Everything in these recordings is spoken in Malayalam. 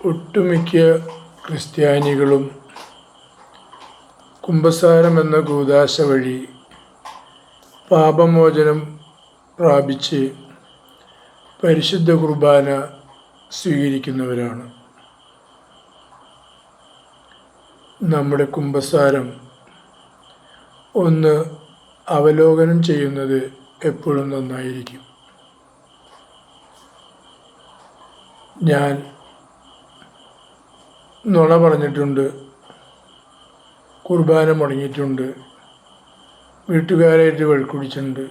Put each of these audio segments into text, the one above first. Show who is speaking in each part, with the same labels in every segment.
Speaker 1: ഒട്ടുമിക്ക ക്രിസ്ത്യാനികളും കുമ്പസാരം എന്ന കൂദാശ വഴി പാപമോചനം പ്രാപിച്ച് പരിശുദ്ധ കുർബാന സ്വീകരിക്കുന്നവരാണ്. നമ്മുടെ കുമ്പസാരം ഒന്ന് അവലോകനം ചെയ്യുന്നത് എപ്പോഴും നന്നായിരിക്കും. ഞാൻ നുണ പറഞ്ഞിട്ടുണ്ട്, കുർബാന മുടങ്ങിയിട്ടുണ്ട്, വീട്ടുകാരായിട്ട് വഴക്കുടിച്ചിട്ടുണ്ട്,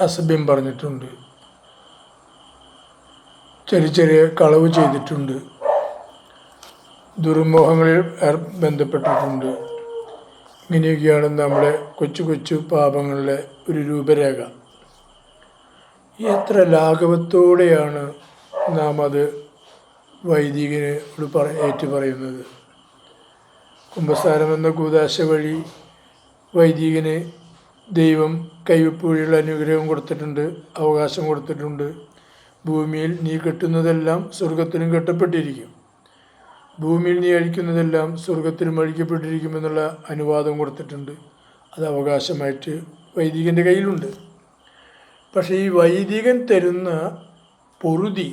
Speaker 1: അസഭ്യം പറഞ്ഞിട്ടുണ്ട്, ചെറിയ കളവ് ചെയ്തിട്ടുണ്ട്, ദുർമോഹങ്ങളിൽ ബന്ധപ്പെട്ടിട്ടുണ്ട്. ഇങ്ങനെയൊക്കെയാണ് നമ്മുടെ കൊച്ചു കൊച്ചു പാപങ്ങളുടെ ഒരു രൂപരേഖ. എത്ര ലാഘവത്തോടെയാണ് നാം അത് വൈദികനോട് ഏറ്റുപറയുന്നത്. കുമ്പസാരം എന്ന കൂദാശ വഴി വൈദികന് ദൈവം കൈവെപ്പ് വഴിയുള്ള അനുഗ്രഹം കൊടുത്തിട്ടുണ്ട്, അവകാശം കൊടുത്തിട്ടുണ്ട്. ഭൂമിയിൽ നീ കെട്ടുന്നതെല്ലാം സ്വർഗത്തിലും കെട്ടപ്പെട്ടിരിക്കും, ഭൂമിയിൽ നീ അഴിക്കുന്നതെല്ലാം സ്വർഗത്തിലും അഴിക്കപ്പെട്ടിരിക്കുമെന്നുള്ള അനുവാദം കൊടുത്തിട്ടുണ്ട്. അത് അവകാശമായിട്ട് വൈദികൻ്റെ കയ്യിലുണ്ട്. പക്ഷേ ഈ വൈദികൻ തരുന്ന പൊറുതി,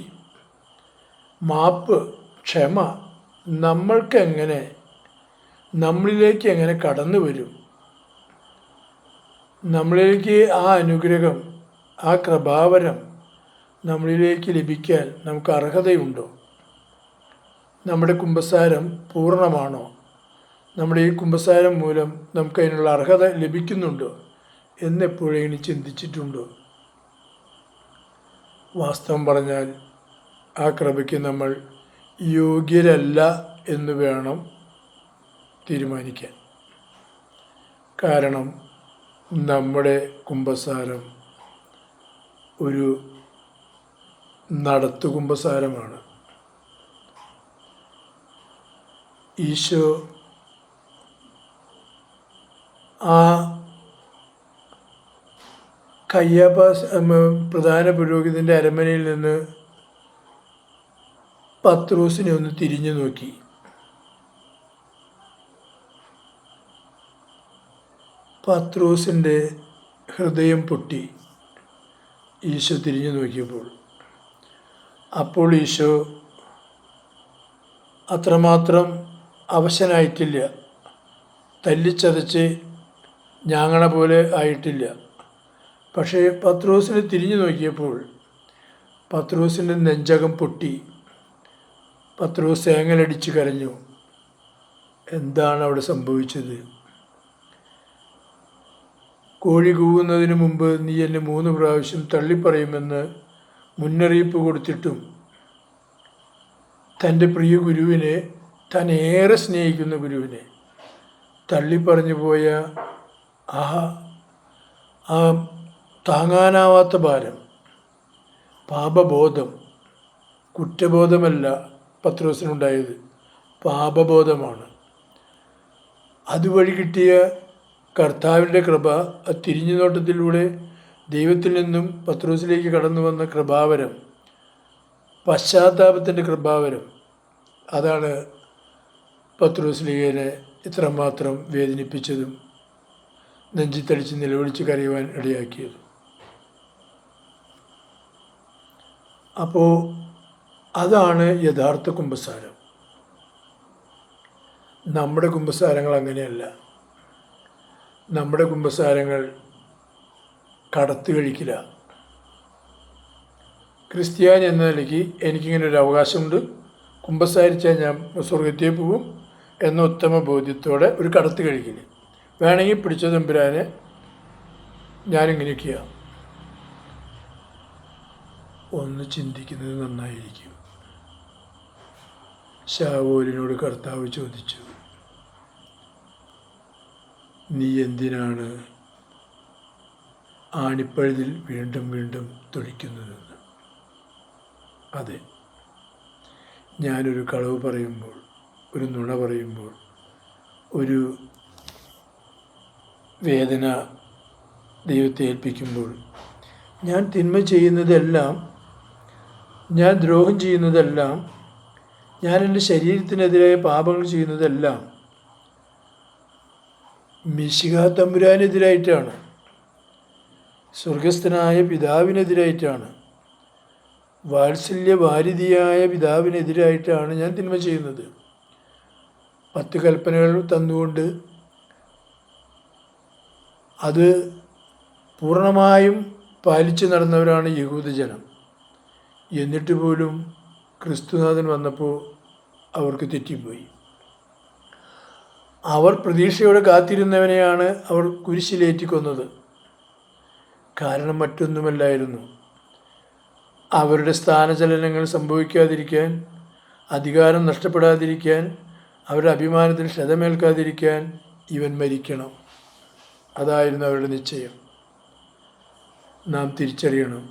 Speaker 1: മാപ്പ്, ക്ഷമ നമ്മളിലേക്ക് എങ്ങനെ കടന്നു വരും? നമ്മളിലേക്ക് ആ അനുഗ്രഹം, ആ കൃപാവരം നമ്മളിലേക്ക് ലഭിക്കാൻ നമുക്ക് അർഹതയുണ്ടോ? നമ്മുടെ കുമ്പസാരം പൂർണ്ണമാണോ? നമ്മുടെ ഈ കുമ്പസാരം മൂലം നമുക്കതിനുള്ള അർഹത ലഭിക്കുന്നുണ്ടോ എന്നെപ്പോഴെങ്കിലും ചിന്തിച്ചിട്ടുണ്ടോ? വാസ്തവം പറഞ്ഞാൽ ആ കൃപയ്ക്ക് നമ്മൾ യോഗ്യരല്ല എന്ന് വേണം തീരുമാനിക്കാൻ. കാരണം നമ്മുടെ കുമ്പസാരം ഒരു നടത്തു കുമ്പസാരമാണ്. ഈശോ ആ കയ്യാപ്പാസ് പ്രധാന പുരോഹിതൻ്റെ അരമനയിൽ നിന്ന് പത്രോസിനെ ഒന്ന് തിരിഞ്ഞു നോക്കി. പത്രോസിൻ്റെ ഹൃദയം പൊട്ടി ഈശോ തിരിഞ്ഞു നോക്കിയപ്പോൾ. അപ്പോൾ ഈശോ അത്രമാത്രം അവശനായിട്ടില്ല, തല്ലിച്ചതച്ച് ഞാങ്ങണ പോലെ ആയിട്ടില്ല. പക്ഷേ പത്രോസിനെ തിരിഞ്ഞു നോക്കിയപ്പോൾ പത്രോസിൻ്റെ നെഞ്ചകം പൊട്ടി. പത്രോസ് ഏങ്ങലടിച്ച് കരഞ്ഞു. എന്താണ് അവിടെ സംഭവിച്ചത്? കോഴി കൂവുന്നതിന് മുമ്പ് നീ എന്നെ 3 പ്രാവശ്യം തള്ളിപ്പറയുമെന്ന് മുന്നറിയിപ്പ് കൊടുത്തിട്ടും തൻ്റെ പ്രിയ ഗുരുവിനെ, താൻ ഏറെ സ്നേഹിക്കുന്ന ഗുരുവിനെ തള്ളിപ്പറഞ്ഞു പോയ ആ താങ്ങാനാവാത്ത ഭാരം, പാപബോധം, കുറ്റബോധമല്ല പത്രോസിനുണ്ടായത്, പാപബോധമാണ്. അതുവഴി കിട്ടിയ കർത്താവിൻ്റെ കൃപ, ആ തിരിഞ്ഞു നോട്ടത്തിലൂടെ ദൈവത്തിൽ നിന്നും പത്രോസിലേക്ക് കടന്നു വന്ന കൃപാവരം, പശ്ചാത്താപത്തിൻ്റെ കൃപാവരം, അതാണ് പത്രോസ്ലീഹനെ ഇത്രമാത്രം വേദനിപ്പിച്ചതും നെഞ്ചിത്തടിച്ച് നിലവിളിച്ച് കരയുവാൻ ഇടയാക്കിയതും. അപ്പോൾ അതാണ് യഥാർത്ഥ കുമ്പസാരം. നമ്മുടെ കുമ്പസാരങ്ങൾ അങ്ങനെയല്ല. നമ്മുടെ കുമ്പസാരങ്ങൾ കടത്ത് കഴിക്കില്ല. ക്രിസ്ത്യാനി എന്ന നിലയ്ക്ക് എനിക്കിങ്ങനെ ഒരു അവകാശമുണ്ട്, കുമ്പസാരിച്ചാൽ ഞാൻ സ്വർഗത്തിൽ പോകും എന്ന ഉത്തമ ബോധ്യത്തോടെ ഒരു കടത്ത് കഴിക്കില്ല. വേണമെങ്കിൽ പിടിച്ച തമ്പുരാനെ ഞാനിങ്ങനെയൊക്കെയാണ്. ഒന്ന് ചിന്തിക്കുന്നത് നന്നായിരിക്കും. ശാവൂലിനോട് കർത്താവ് ചോദിച്ചു, നീ എന്തിനാണ് ആണിപ്പഴുതിൽ വീണ്ടും വീണ്ടും തൊഴിക്കുന്നതെന്ന്. അതെ, ഞാനൊരു കളവ് പറയുമ്പോൾ, ഒരു നുണ പറയുമ്പോൾ, ഒരു വേദന ദൈവത്തെ ഏൽപ്പിക്കുമ്പോൾ, ഞാൻ തിന്മ ചെയ്യുന്നതെല്ലാം, ഞാൻ ദ്രോഹം ചെയ്യുന്നതെല്ലാം ഞാൻ എൻ്റെ ശരീരത്തിനെതിരായ പാപങ്ങൾ ചെയ്യുന്നതെല്ലാം മിശിഹാ തമ്പുരാനെതിരായിട്ടാണ്, സ്വർഗസ്ഥനായ പിതാവിനെതിരായിട്ടാണ്, വാത്സല്യവാരിധിയായ പിതാവിനെതിരായിട്ടാണ് ഞാൻ തിന്മ ചെയ്യുന്നത്. 10 കൽപ്പനകൾ തന്നുകൊണ്ട് അത് പൂർണ്ണമായും പാലിച്ചു നടന്നവരാണ് യഹൂദജനം. എന്നിട്ട് പോലും ക്രിസ്തുനാഥൻ വന്നപ്പോൾ അവർക്ക് തെറ്റിപ്പോയി. അവർ പ്രതീക്ഷയോടെ കാത്തിരുന്നവനെയാണ് അവർ കുരിശിലേറ്റിക്കൊന്നത്. കാരണം മറ്റൊന്നുമല്ലായിരുന്നു, അവരുടെ സ്ഥാനചലനങ്ങൾ സംഭവിക്കാതിരിക്കാൻ, അധികാരം നഷ്ടപ്പെടാതിരിക്കാൻ, അവരുടെ അഭിമാനത്തിന് ക്ഷതമേൽക്കാതിരിക്കാൻ ഇവൻ മരിക്കണം. അതായിരുന്നു അവരുടെ നിശ്ചയം. നാം തിരിച്ചറിയണം,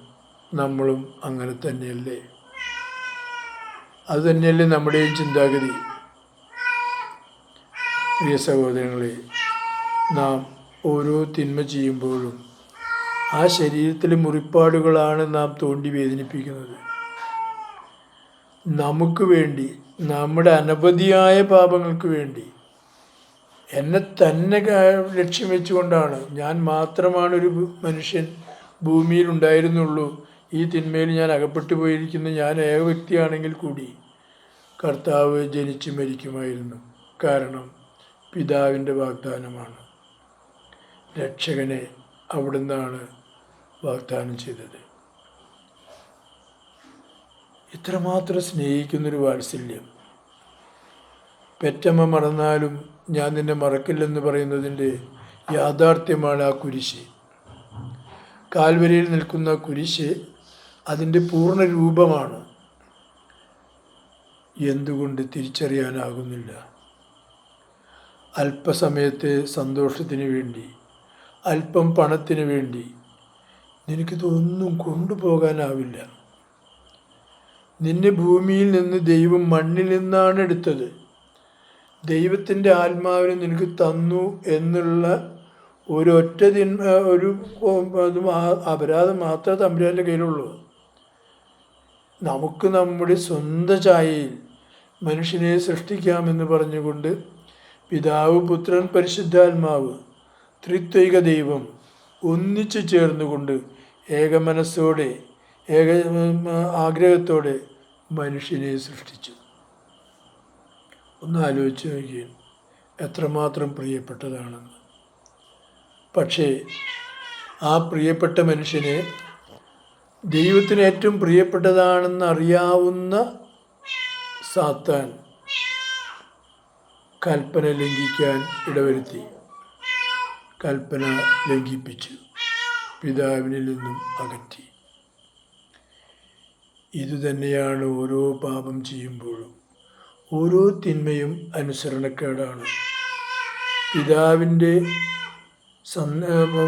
Speaker 1: നമ്മളും അങ്ങനെ തന്നെയല്ലേ? അതുതന്നെയല്ലേ നമ്മുടെയും ചിന്താഗതി? പ്രിയ സഹോദരങ്ങളെ, നാം ഓരോ തിന്മ ചെയ്യുമ്പോഴും ആ ശരീരത്തിലെ മുറിപ്പാടുകളാണ് നാം തോണ്ടി വേദനിപ്പിക്കുന്നത്. നമുക്ക് വേണ്ടി, നമ്മുടെ അനവധിയായ പാപങ്ങൾക്ക് വേണ്ടി, എന്നെ തന്നെ ലക്ഷ്യം വെച്ചുകൊണ്ടാണ്, ഞാൻ മാത്രമാണ് ഒരു മനുഷ്യൻ ഭൂമിയിൽ ഉണ്ടായിരുന്നുള്ളൂ, ഈ തിന്മയിൽ ഞാൻ അകപ്പെട്ടു പോയിരിക്കുന്ന ഞാൻ ഏക വ്യക്തിയാണെങ്കിൽ കൂടി കർത്താവ് ജനിച്ച് മരിക്കുമായിരുന്നു. കാരണം പിതാവിൻ്റെ വാഗ്ദാനമാണ്. രക്ഷകനെ അവിടുന്നാണ് വാഗ്ദാനം ചെയ്തത്. ഇത്രമാത്രം സ്നേഹിക്കുന്നൊരു വാത്സല്യം. പെറ്റമ്മ മറന്നാലും ഞാൻ നിന്നെ മറക്കില്ലെന്ന് പറയുന്നതിൻ്റെ യാഥാർത്ഥ്യമാണ് ആ കുരിശ്. കാൽവരിയിൽ നിൽക്കുന്ന കുരിശ് അതിൻ്റെ പൂർണ്ണ രൂപമാണ്. എന്തുകൊണ്ട് തിരിച്ചറിയാനാകുന്നില്ല? അല്പസമയത്തെ സന്തോഷത്തിന് വേണ്ടി, അല്പം പണത്തിന് വേണ്ടി നിനക്കിതൊന്നും കൊണ്ടുപോകാനാവില്ല. നിന്നെ ഭൂമിയിൽ നിന്ന് ദൈവം മണ്ണിൽ നിന്നാണ് എടുത്തത്. ദൈവത്തിൻ്റെ ആത്മാവിനെ നിനക്ക് തന്നു എന്നുള്ള ഒരൊറ്റ അപരാധം മാത്രമേ തമ്പുരാൻ്റെ കയ്യിലുള്ളൂ. നമുക്ക് നമ്മുടെ സ്വന്തം ഛായയിൽ മനുഷ്യനെ സൃഷ്ടിക്കാമെന്ന് പറഞ്ഞുകൊണ്ട് പിതാവ്, പുത്രൻ, പരിശുദ്ധാത്മാവ്, ത്രിത്വൈക ദൈവം ഒന്നിച്ചു ചേർന്നുകൊണ്ട് ഏകമനസ്സോടെ, ആഗ്രഹത്തോടെ മനുഷ്യനെ സൃഷ്ടിച്ചു. ഒന്ന് ആലോചിച്ച് നോക്കിയാൽ എത്രമാത്രം പ്രിയപ്പെട്ടതാണെന്ന്. പക്ഷേ ആ പ്രിയപ്പെട്ട മനുഷ്യനെ ദൈവത്തിന് ഏറ്റവും പ്രിയപ്പെട്ടതാണെന്ന് അറിയാവുന്ന സാത്താൻ കൽപ്പന ലംഘിക്കാൻ ഇടവരുത്തി. കൽപ്പന ലംഘിപ്പിച്ചു, പിതാവിനിൽ നിന്നും അകറ്റി. ഇതുതന്നെയാണ് ഓരോ പാപം ചെയ്യുമ്പോഴും. ഓരോ തിന്മയും അനുസരണക്കേടാണ്. പിതാവിൻ്റെ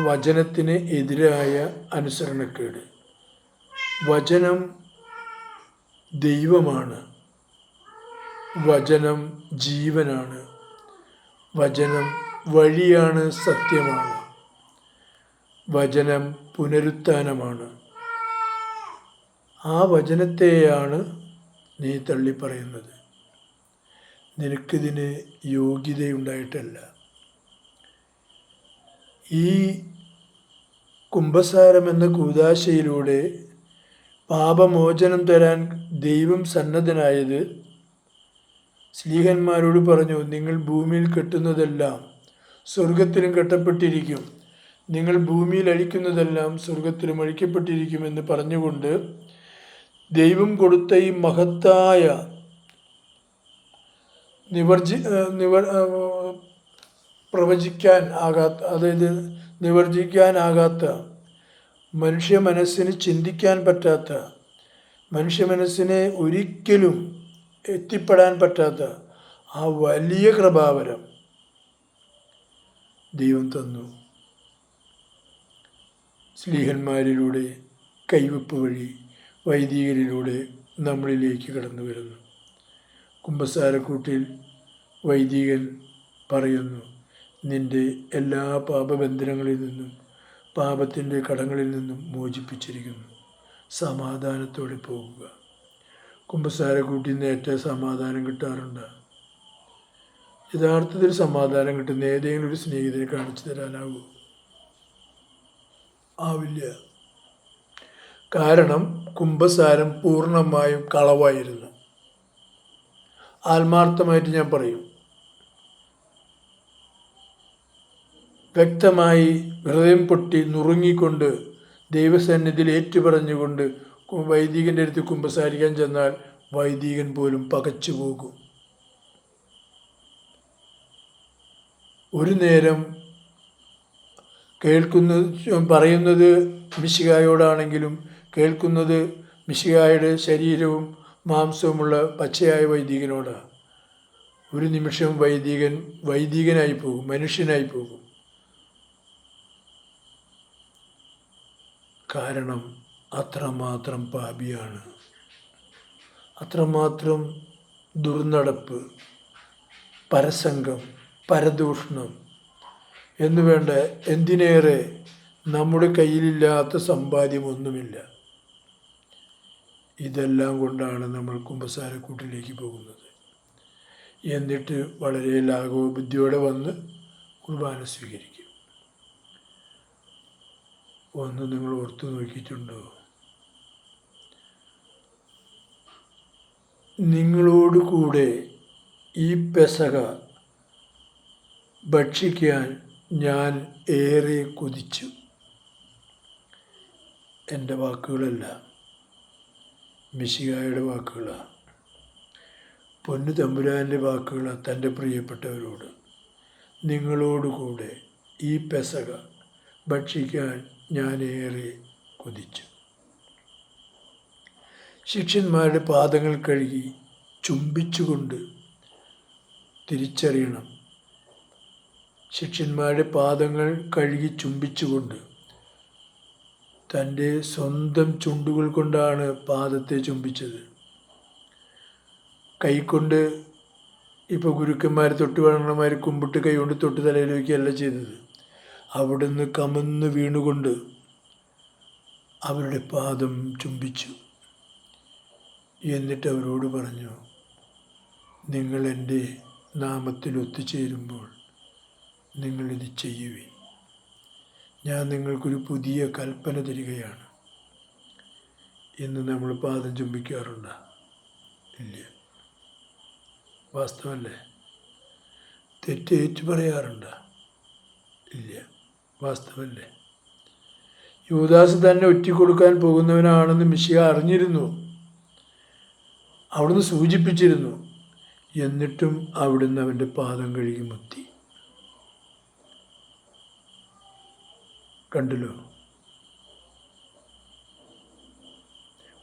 Speaker 1: വചനത്തിന് എതിരായ അനുസരണക്കേട്. വചനം ദൈവമാണ്, വചനം ജീവനാണ്, വചനം വഴിയാണ്, സത്യമാണ്, വചനം പുനരുത്ഥാനമാണ്. ആ വചനത്തെയാണ് നീ തള്ളിപ്പറയുന്നത്. നിനക്കിതിന് യോഗ്യതയുണ്ടായിട്ടല്ല. ഈ കുംഭസാരം എന്ന കൂദാശയിലൂടെ പാപമോചനം തരാൻ ദൈവം സന്നദ്ധനായത് ശ്ലീഹന്മാരോട് പറഞ്ഞു, നിങ്ങൾ ഭൂമിയിൽ കെട്ടുന്നതെല്ലാം സ്വർഗത്തിലും കെട്ടപ്പെട്ടിരിക്കും, നിങ്ങൾ ഭൂമിയിൽ അഴിക്കുന്നതെല്ലാം സ്വർഗത്തിലും അഴിക്കപ്പെട്ടിരിക്കുമെന്ന് പറഞ്ഞുകൊണ്ട് ദൈവം കൊടുത്ത ഈ മഹത്തായ നിവർജിക്കാനാകാത്ത, മനുഷ്യ മനസ്സിന് ചിന്തിക്കാൻ പറ്റാത്ത, മനുഷ്യ മനസ്സിനെ ഒരിക്കലും എത്തിപ്പെടാൻ പറ്റാത്ത ആ വലിയ കൃപാവരം ദൈവം തന്നു. ശ്ലീഹന്മാരിലൂടെ, കൈവെപ്പ് വഴി, വൈദികരിലൂടെ നമ്മളിലേക്ക് കടന്നു വരുന്നു. കുമ്പസാരക്കൂട്ടിൽ വൈദികൻ പറയുന്നു, നിൻ്റെ എല്ലാ പാപബന്ധനങ്ങളിൽ നിന്നും, പാപത്തിൻ്റെ കടങ്ങളിൽ നിന്നും മോചിപ്പിച്ചിരിക്കുന്നു, സമാധാനത്തോടെ പോകുക. കുമ്പസാരക്കൂട്ടിൽ നിന്ന് ഏറ്റവും സമാധാനം കിട്ടാറുണ്ട്. യഥാർത്ഥത്തിൽ സമാധാനം കിട്ടുന്ന ഏതെങ്കിലും ഒരു സ്നേഹിതരെ കാണിച്ചു തരാനാവൂ? ആവില്ല. കാരണം കുമ്പസാരം പൂർണ്ണമായും കളവായിരുന്നു. ആത്മാർത്ഥമായിട്ട് ഞാൻ പറയും, വ്യക്തമായി ഹൃദയം പൊട്ടി നുറുങ്ങിക്കൊണ്ട് ദൈവസന്നിധിയിൽ ഏറ്റുപറഞ്ഞുകൊണ്ട് വൈദികൻ്റെ അടുത്ത് കുമ്പസാരിക്കാൻ ചെന്നാൽ വൈദികൻ പോലും പകച്ചു പോകും. ഒരു നേരം പറയുന്നത് മിശിഹായോടാണെങ്കിലും കേൾക്കുന്നത് മിശിഹായുടെ ശരീരവും മാംസവുമുള്ള പച്ചയായ വൈദികനോടാണ്. ഒരു നിമിഷം വൈദികനായി പോകും, മനുഷ്യനായി പോകും. കാരണം അത്രമാത്രം പാപിയാണ്, അത്രമാത്രം ദുർനടപ്പ്, പരസംഗം, പരദൂഷണം എന്നുവേണ്ട എന്തിനേറെ നമ്മുടെ കയ്യിലില്ലാത്ത സമ്പാദ്യമൊന്നുമില്ല. ഇതെല്ലാം കൊണ്ടാണ് നമ്മൾ കുമ്പസാരക്കൂട്ടിലേക്ക് പോകുന്നത്. എന്നിട്ട് വളരെ ലാഘവബുദ്ധിയോടെ വന്ന് കുർബാന സ്വീകരിക്കും. ഒന്ന് നിങ്ങൾ ഓർത്തു നോക്കിയിട്ടുണ്ടോ? നിങ്ങളോട് കൂടെ ഈ പെസഹ ഭക്ഷിക്കാൻ ഞാൻ ഏറെ കൊതിച്ചു. എൻ്റെ വാക്കുകളല്ല, മിശിഹായുടെ വാക്കുകളാണ്, പൊന്നു തമ്പുരാൻ്റെ വാക്കുകളാണ്. തൻ്റെ പ്രിയപ്പെട്ടവരോട് നിങ്ങളോടുകൂടെ ഈ പെസഹ ഭക്ഷിക്കാൻ ഞാൻ ഏറെ കൊതിച്ചു. ശിഷ്യന്മാരുടെ പാദങ്ങൾ കഴുകി ചുംബിച്ചുകൊണ്ട് തിരിച്ചറിയണം. ശിഷ്യന്മാരുടെ പാദങ്ങൾ കഴുകി ചുംബിച്ചുകൊണ്ട് തൻ്റെ സ്വന്തം ചുണ്ടുകൾ കൊണ്ടാണ് പാദത്തെ ചുംബിച്ചത്. കൈക്കൊണ്ട് ഇപ്പോൾ ഗുരുക്കന്മാർ തൊട്ട് വഴങ്ങണമാർ കുമ്പിട്ട് കൈകൊണ്ട് തൊട്ട് തലയിൽ വയ്ക്കുകയല്ല ചെയ്തത്. അവിടുന്ന് കമന്ന് വീണുകൊണ്ട് അവരുടെ പാദം ചുംബിച്ചു. എന്നിട്ട് അവരോട് പറഞ്ഞു, നിങ്ങൾ എൻ്റെ നാമത്തിൽ ഒത്തുചേരുമ്പോൾ നിങ്ങളിത് ചെയ്യുവിൻ. ഞാൻ നിങ്ങൾക്കൊരു പുതിയ കൽപ്പന തരികയാണ്. ഇന്ന് നമ്മൾ പാദം ചുംബിക്കാറുണ്ടോ? ഇല്ല. വാസ്തവല്ലേ? തെറ്റേറ്റു പറയാറുണ്ടോ? ഇല്ല. വാസ്തവല്ലേ? യൂദാസ് തന്നെ ഒറ്റിക്കൊടുക്കാൻ പോകുന്നവനാണെന്ന് മിശിഹ അറിഞ്ഞിരുന്നു, അവിടുന്ന് സൂചിപ്പിച്ചിരുന്നു. എന്നിട്ടും അവിടുന്ന് അവൻ്റെ പാദം കഴുകി മുത്തി. കണ്ടല്ലോ?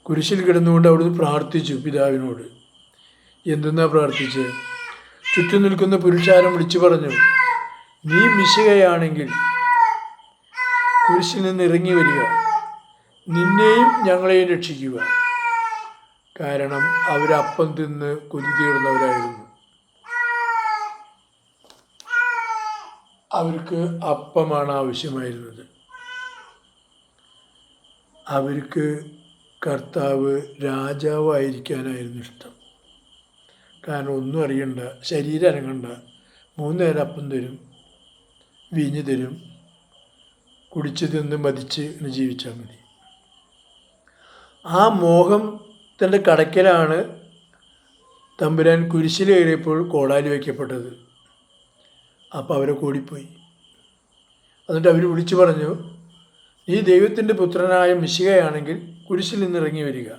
Speaker 1: കുരിശിൽ കിടന്നുകൊണ്ട് അവിടുന്ന് പ്രാർത്ഥിച്ചു പിതാവിനോട്. എന്തെന്നാ പ്രാർത്ഥിച്ചത്? ചുറ്റും നിൽക്കുന്ന പുരുഷാരം വിളിച്ചു പറഞ്ഞു, നീ മിശിഹയാണെങ്കിൽ കുരിശിൽ നിന്ന് ഇറങ്ങി വരിക, നിന്നെയും ഞങ്ങളെയും രക്ഷിക്കുക. കാരണം അവരപ്പം തിന്ന് കൊതി തീർന്നവരായിരുന്നു. അവർക്ക് അപ്പമാണ് ആവശ്യമായിരുന്നത്. അവർക്ക് കർത്താവ് രാജാവായിരിക്കാനായിരുന്നു ഇഷ്ടം. കാരണം ഒന്നും അറിയണ്ട, ശരീരം അനങ്ങണ്ട, 3 നേരം അപ്പം തരും, വീഞ്ഞ് തരും, കുടിച്ച് തിന്ന് മതിച്ച് ജീവിച്ചാൽ മതി. ആ മോഹത്തിൻ്റെ കടക്കലാണ് തമ്പുരാൻ കുരിശിൽ കയറിയപ്പോൾ കോടാലി വയ്ക്കപ്പെട്ടത്. അപ്പോൾ അവരെ കൂടിപ്പോയി. എന്നിട്ട് അവർ വിളിച്ചു പറഞ്ഞു, നീ ദൈവത്തിൻ്റെ പുത്രനായ മിശിഹയാണെങ്കിൽ കുരിശിൽ നിന്ന് ഇറങ്ങി വരിക,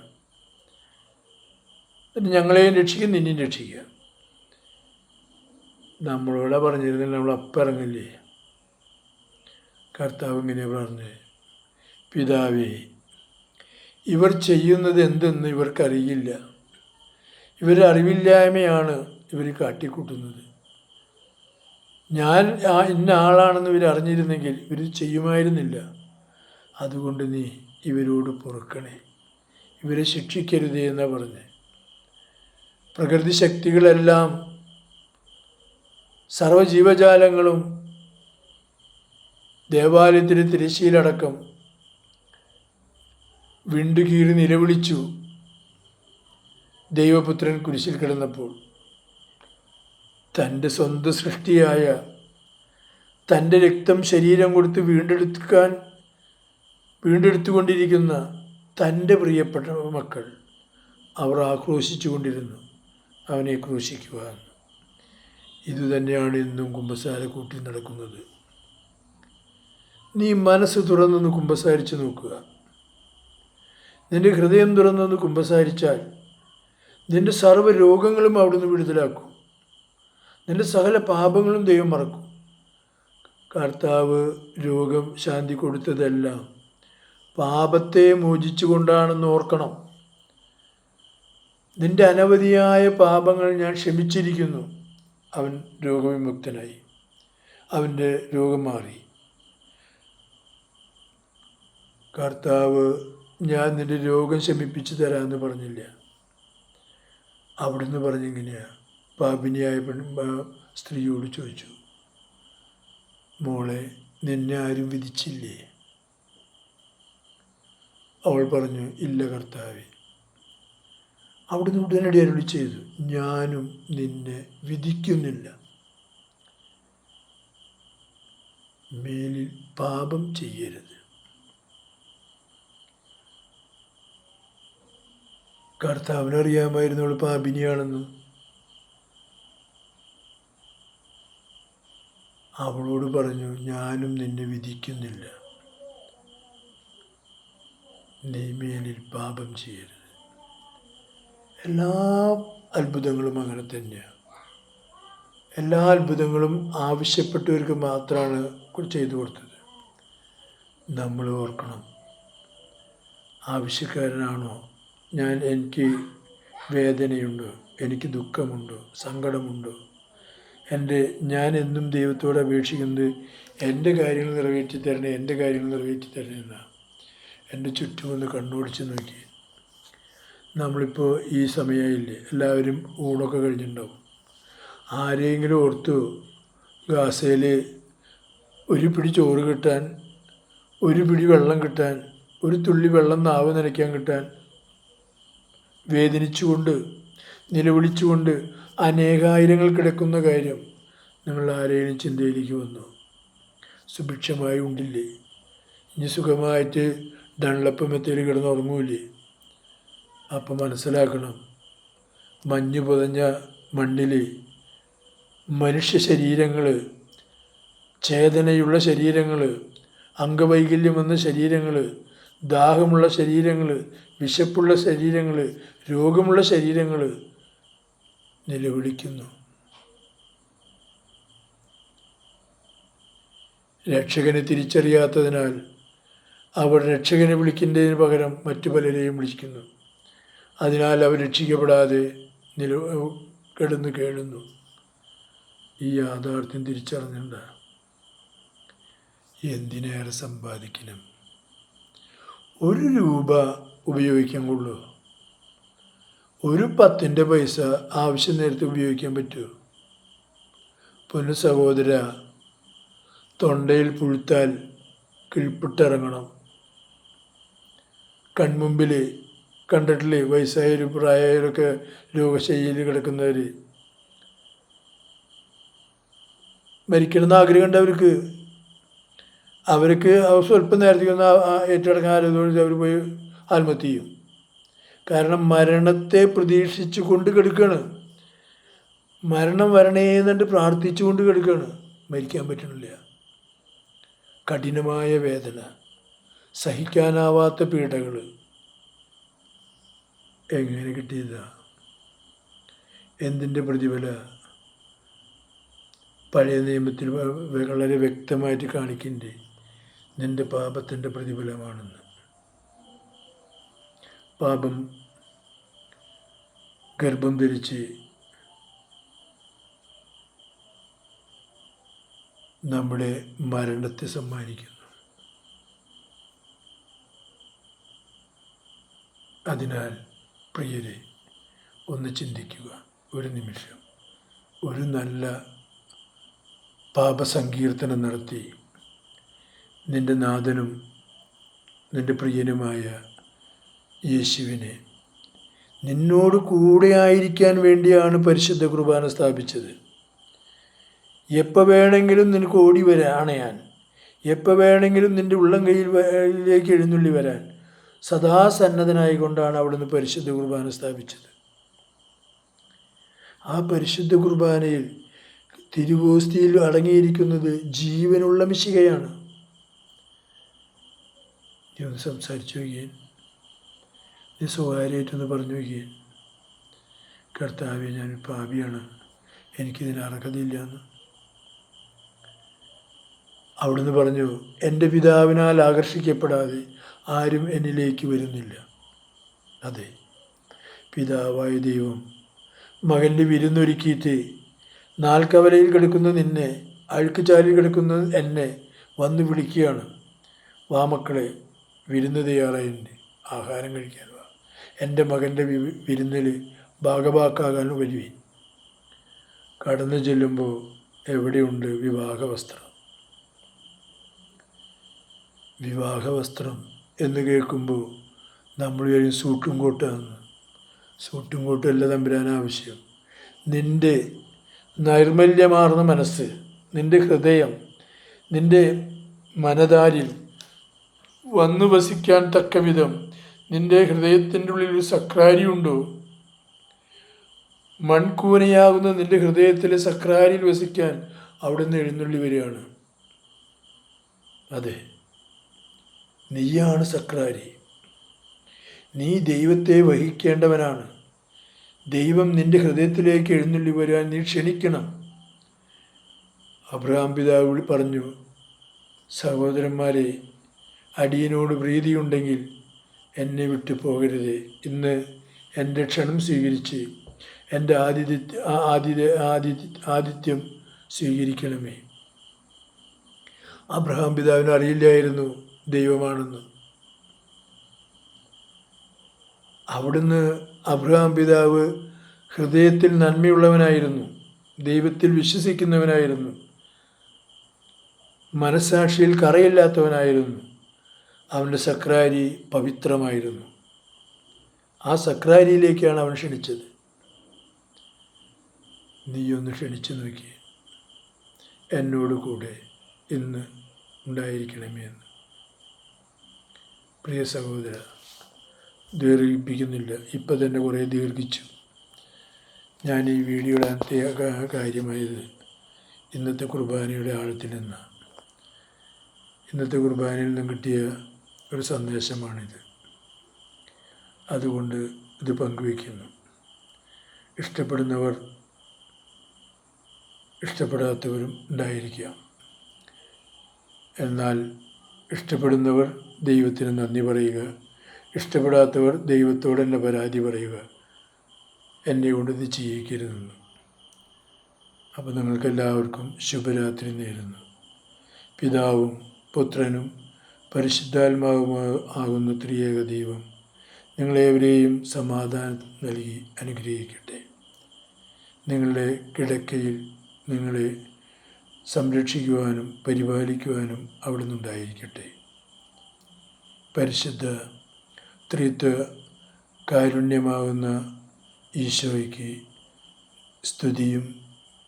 Speaker 1: എന്നിട്ട് ഞങ്ങളെയും രക്ഷിക്കും, നിന്നെയും രക്ഷിക്കുക. നമ്മളോട് പറഞ്ഞിരുന്നെങ്കിൽ നമ്മൾ അപ്പം ഇറങ്ങില്ലേ? കർത്താവ് ഇങ്ങനെ പറഞ്ഞു, പിതാവേ, ഇവർ ചെയ്യുന്നത് എന്തെന്ന് ഇവർക്കറിയില്ല. ഇവരുടെ അറിവില്ലായ്മയാണ് ഇവർ കാട്ടിക്കൂട്ടുന്നത്. ഞാൻ ഇന്ന ആളാണെന്ന് ഇവർ അറിഞ്ഞിരുന്നെങ്കിൽ ഇവർ ചെയ്യുമായിരുന്നില്ല. അതുകൊണ്ട് നീ ഇവരോട് പൊറുക്കണേ, ഇവരെ ശിക്ഷിക്കരുതേ എന്നാണ് പറഞ്ഞത്. പ്രകൃതി ശക്തികളെല്ലാം, സർവ്വജീവജാലങ്ങളും ദേവാലയത്തിൻ്റെ തിരശ്ശീലടക്കം വിണ്ടുകീറി നിലവിളിച്ചു. ദൈവപുത്രൻ കുരിശിൽ കിടന്നപ്പോൾ തൻ്റെ സ്വന്തം സൃഷ്ടിയായ തൻ്റെ രക്തം ശരീരം കൊടുത്ത് വീണ്ടെടുത്തുകൊണ്ടിരിക്കുന്ന തൻ്റെ പ്രിയപ്പെട്ട മക്കൾ അവർ ആക്രോശിച്ചു കൊണ്ടിരുന്നു, അവനെ ക്രൂശിക്കുക എന്ന്. ഇതുതന്നെയാണ് ഇന്നും കുമ്പസാര കൂട്ടിൽ നടക്കുന്നത്. നീ മനസ്സ് തുറന്നൊന്ന് കുമ്പസാരിച്ച് നോക്കുക. നിൻ്റെ ഹൃദയം തുറന്നൊന്ന് കുമ്പസാരിച്ചാൽ നിൻ്റെ സർവ്വ രോഗങ്ങളും അവിടുന്ന് വിടുതലാക്കും. നിൻ്റെ സകല പാപങ്ങളും ദൈവം മറക്കും. കർത്താവ് രോഗം ശാന്തി കൊടുത്തതെല്ലാം പാപത്തെ മോചിച്ചു കൊണ്ടാണെന്ന് ഓർക്കണം. നിൻ്റെ അനവധിയായ പാപങ്ങൾ ഞാൻ ക്ഷമിച്ചിരിക്കുന്നു. അവൻ രോഗവിമുക്തനായി, അവൻ്റെ രോഗം മാറി. കർത്താവ് ഞാൻ നിൻ്റെ രോഗം ശമിപ്പിച്ചു തരാമെന്ന് പറഞ്ഞില്ല. അവിടുന്ന് പറഞ്ഞിങ്ങനെയാണ്. പാപിനിയായ സ്ത്രീയോട് ചോദിച്ചു, മോളെ, നിന്നെ ആരും വിധിച്ചില്ലേ? അവൾ പറഞ്ഞു, ഇല്ല കർത്താവേ. അവിടുന്ന് ഉടനടി അരുളി ചെയ്തു, ഞാനും നിന്നെ വിധിക്കുന്നില്ല. മേലിൽ പാപം ചെയ്യരുത്. കർത്താവിനറിയാമായിരുന്നു അവൾ പാപിനിയാണെന്ന്. അവളോട് പറഞ്ഞു, ഞാനും നിന്നെ വിധിക്കുന്നില്ല. നീ മേലിൽ പാപം ചെയ്യരുത്. എല്ലാ അത്ഭുതങ്ങളും അങ്ങനെ തന്നെയാണ്. എല്ലാ അത്ഭുതങ്ങളും ആവശ്യപ്പെട്ടവർക്ക് മാത്രമാണ് ചെയ്തു കൊടുത്തത്. നമ്മൾ ഓർക്കണം, ആവശ്യക്കാരനാണോ എനിക്ക് വേദനയുണ്ടോ, എനിക്ക് ദുഃഖമുണ്ടോ, സങ്കടമുണ്ടോ, ഞാൻ എന്നും ദൈവത്തോട് അപേക്ഷിക്കുന്നത് എൻ്റെ കാര്യങ്ങൾ നിറവേറ്റി തരണേ, എൻ്റെ കാര്യങ്ങൾ നിറവേറ്റി തരണേ എന്നാണ്. എൻ്റെ ചുറ്റുമൊന്ന് കണ്ണോടിച്ച് നോക്കി. നമ്മളിപ്പോൾ ഈ സമയമായില്ലേ, എല്ലാവരും ഊണൊക്കെ കഴിഞ്ഞിട്ടുണ്ടാവും. ആരെങ്കിലും ഓർത്തു ഗാസയിൽ ഒരു പിടി ചോറ് കിട്ടാൻ, ഒരു പിടി വെള്ളം കിട്ടാൻ, ഒരു തുള്ളി വെള്ളം നാവ് നനയ്ക്കാൻ കിട്ടാൻ വേദനിച്ചുകൊണ്ട് നിലവിളിച്ചുകൊണ്ട് അനേകായിരങ്ങൾ കിടക്കുന്ന കാര്യം നിങ്ങൾ ആരെയും ചിന്തയിലേക്ക് വന്നു? സുഭിക്ഷമായി ഉണ്ടില്ലേ? ഇനി സുഖമായിട്ട് ഡൺലപ്പ് മെത്തേൽ കിടന്ന് ഉറങ്ങൂലേ? അപ്പം മനസ്സിലാക്കണം, മഞ്ഞ് പുതഞ്ഞ മണ്ണിൽ മനുഷ്യ ശരീരങ്ങൾ, ചേതനയുള്ള ശരീരങ്ങൾ, അംഗവൈകല്യം വന്ന ശരീരങ്ങൾ, ദാഹമുള്ള ശരീരങ്ങൾ, വിശപ്പുള്ള ശരീരങ്ങൾ, രോഗമുള്ള ശരീരങ്ങൾ നിലവിളിക്കുന്നു. രക്ഷകനെ തിരിച്ചറിയാത്തതിനാൽ അവർ രക്ഷകനെ വിളിക്കുന്നതിന് പകരം മറ്റു പലരെയും വിളിക്കുന്നു. അതിനാൽ അവർ രക്ഷിക്കപ്പെടാതെ കിടന്നു കേഴുന്നു. ഈ യാഥാർത്ഥ്യം തിരിച്ചറിഞ്ഞിട്ടുണ്ട്. എന്തിനേറെ സമ്പാദിക്കണം? 1 രൂപ ഉപയോഗിക്കാൻ കൊള്ളൂ. 1 10 പൈസ ആവശ്യം നേരത്തെ ഉപയോഗിക്കാൻ പറ്റുമോ? പൊന്നു സഹോദര, തൊണ്ടയിൽ പുഴുത്താൽ കിഴിപ്പിട്ടിറങ്ങണം. കൺമുമ്പിൽ കണ്ടിട്ടില്ലേ വയസ്സായൊരു പ്രായമായവരൊക്കെ രോഗശൈലിയിൽ കിടക്കുന്നവർ? മരിക്കണമെന്ന് ആഗ്രഹമുണ്ട് അവർക്ക് സ്വല്പം നേരത്തേക്ക് ഒന്ന് ഏറ്റെടുക്കാൻ ആലോചിച്ച് അവർ പോയി ആത്മഹത്യ ചെയ്യും. കാരണം മരണത്തെ പ്രതീക്ഷിച്ചു കൊണ്ട് കിടക്കുകയാണ്. മരണം വരണേ എന്നിട്ട് പ്രാർത്ഥിച്ചു കൊണ്ട് കിടക്കുകയാണ്. മരിക്കാൻ പറ്റണില്ല. കഠിനമായ വേദന, സഹിക്കാനാവാത്ത പീഡകൾ. എങ്ങനെ കിട്ടിയതാ? എന്തിൻ്റെ പ്രതിഫല? പഴയ നിയമത്തിൽ വളരെ വ്യക്തമായിട്ട് കാണിക്കണ്ടേ, നിൻ്റെ പാപത്തിൻ്റെ പ്രതിഫലമാണെന്ന്. പാപം ഗർഭം ധരിച്ച് നമ്മുടെ മരണത്തെ സമ്മാനിക്കുന്നു. അതിനാൽ പ്രിയരെ, ഒന്ന് ചിന്തിക്കുക. ഒരു നിമിഷം ഒരു നല്ല പാപസങ്കീർത്തനം നടത്തി നിൻ്റെ നാഥനും നിൻ്റെ പ്രിയനുമായ യേശുവിനെ നിന്നോട് കൂടെ ആയിരിക്കാൻ വേണ്ടിയാണ് പരിശുദ്ധ കുർബാന സ്ഥാപിച്ചത്. എപ്പോൾ വേണമെങ്കിലും നിനക്ക് ഓടി വരാണ് ഞാൻ, എപ്പോൾ വേണമെങ്കിലും നിൻ്റെ ഉള്ളം കയ്യിലേക്ക് എഴുന്നള്ളി വരാൻ സദാസന്നദ്ധനായിക്കൊണ്ടാണ് അവിടുന്ന് പരിശുദ്ധ കുർബാന സ്ഥാപിച്ചത്. ആ പരിശുദ്ധ കുർബാനയിൽ തിരുവോസ്തിയിൽ അടങ്ങിയിരിക്കുന്നത് ജീവനുള്ള മിശിഹയാണ്. നീ ഒന്ന് സംസാരിച്ചു നോക്കിയേ, നീ സ്വകാര്യമായിട്ടൊന്ന് പറഞ്ഞു നോക്കിയേ, കർത്താവേ ഞാൻ പാപിയാണ്, എനിക്കിതിന് അർഹതയില്ല എന്ന്. അവിടുന്ന് പറഞ്ഞു, എൻ്റെ പിതാവിനാൽ ആകർഷിക്കപ്പെടാതെ ആരും എന്നിലേക്ക് വരുന്നില്ല. അതെ, പിതാവായ ദൈവം മകൻ്റെ വിരുന്നൊരുക്കിയിട്ട് നാൽക്കവലയിൽ കിടക്കുന്ന നിന്നെ, അഴുക്കുചാലിൽ കിടക്കുന്ന എന്നെ വന്ന് വിളിക്കുകയാണ്. വാ മക്കളെ, വിരുന്ന് തയ്യാറായിട്ടുണ്ട്, ആഹാരം കഴിക്കാൻ വാ, എൻ്റെ മകൻ്റെ വിരുന്നിൽ ഭാഗഭാക്കാകാൻ വരുവീൻ. കടന്നു ചെല്ലുമ്പോൾ എവിടെയുണ്ട് വിവാഹവസ്ത്രം? വിവാഹവസ്ത്രം എന്ന് കേൾക്കുമ്പോൾ നമ്മൾ കഴിയും സൂട്ടും കോട്ടാന്ന്. സൂട്ടും കോട്ടും അല്ല തമ്പുരാൻ ആവശ്യം. നിൻ്റെ നൈർമല്യമാർന്ന മനസ്സ്, നിൻ്റെ ഹൃദയം, നിൻ്റെ മനതാരിൽ വന്നു വസിക്കാൻ തക്ക വിധം നിൻ്റെ ഹൃദയത്തിൻ്റെ ഉള്ളിൽ ഒരു സക്രാരി ഉണ്ടോ? മൺകൂനയാകുന്ന നിൻ്റെ ഹൃദയത്തിലെ സക്രാരിയിൽ വസിക്കാൻ അവിടുന്ന് എഴുന്നള്ളി വരികയാണ്. അതെ, നീയാണ് സക്രാരി. നീ ദൈവത്തെ വഹിക്കേണ്ടവനാണ്. ദൈവം നിൻ്റെ ഹൃദയത്തിലേക്ക് എഴുന്നള്ളി വരാൻ നീ ക്ഷണിക്കണം. അബ്രഹാം പിതാവ് പറഞ്ഞു, സഹോദരന്മാരെ, അടിയനോട് പ്രീതിയുണ്ടെങ്കിൽ എന്നെ വിട്ടു പോകരുതേ. ഇന്ന് എൻ്റെ ക്ഷണം സ്വീകരിച്ച് എൻ്റെ ആതിഥ്യം സ്വീകരിക്കണമേ. അബ്രഹാം പിതാവിന് അറിയില്ലായിരുന്നു ദൈവമാണെന്ന്. അവിടുന്ന് അബ്രഹാം പിതാവ് ഹൃദയത്തിൽ നന്മയുള്ളവനായിരുന്നു, ദൈവത്തിൽ വിശ്വസിക്കുന്നവനായിരുന്നു, മനസ്സാക്ഷിയിൽ കറയില്ലാത്തവനായിരുന്നു. അവൻ്റെ സക്രാരി പവിത്രമായിരുന്നു. ആ സക്രാരിയിലേക്കാണ് അവൻ ക്ഷണിച്ചത്. നീയൊന്ന് ക്ഷണിച്ചു നോക്കി, എന്നോട് കൂടെ ഇന്ന് ഉണ്ടായിരിക്കണമേ എന്ന്. പ്രിയ സഹോദര, ദീർഘിപ്പിക്കുന്നില്ല, ഇപ്പം തന്നെ കുറേ ദീർഘിച്ചു. ഞാൻ ഈ വീഡിയോയുടെ കാര്യമായത് ഇന്നത്തെ കുർബാനയുടെ ആഴത്തിൽ നിന്നാണ്. ഇന്നത്തെ കുർബാനയിൽ നിന്നും കിട്ടിയ ഒരു സന്ദേശമാണിത്. അതുകൊണ്ട് ഇത് പങ്കുവയ്ക്കുന്നു. ഇഷ്ടപ്പെടുന്നവർ, ഇഷ്ടപ്പെടാത്തവരും ഉണ്ടായിരിക്കാം. എന്നാൽ ഇഷ്ടപ്പെടുന്നവർ ദൈവത്തിന് നന്ദി പറയുക, ഇഷ്ടപ്പെടാത്തവർ ദൈവത്തോട് തന്നെ പരാതി പറയുക, എന്നെ കൊണ്ട് ഇത് ചെയ്യിക്കരുതെന്ന്. അപ്പോൾ നിങ്ങൾക്കെല്ലാവർക്കും ശുഭരാത്രി നേരുന്നു. പിതാവും പുത്രനും പരിശുദ്ധാത്മാവും ആകുന്ന ത്രിയേക ദൈവം നിങ്ങളേവരെയും സമാധാനം നൽകി അനുഗ്രഹിക്കട്ടെ. നിങ്ങളുടെ കിടക്കയിൽ നിങ്ങളെ സംരക്ഷിക്കുവാനും പരിപാലിക്കുവാനും അവിടുന്ന് ഉണ്ടായിരിക്കട്ടെ. പരിശുദ്ധ ത്രിത്വ കാരുണ്യമാകുന്ന ഈശോയ്ക്ക് സ്തുതിയും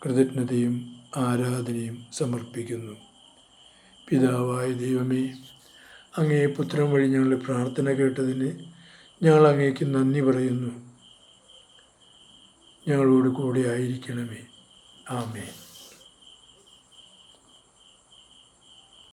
Speaker 1: കൃതജ്ഞതയും ആരാധനയും സമർപ്പിക്കുന്നു. പിതാവായ ദൈവമേ, അങ്ങേ പുത്രൻ വഴി ഞങ്ങളുടെ പ്രാർത്ഥന കേട്ടതിന് ഞങ്ങൾ അങ്ങേക്ക് നന്ദി പറയുന്നു. ഞങ്ങളോട് കൂടെ ആയിരിക്കണമേ. ആമേൻ.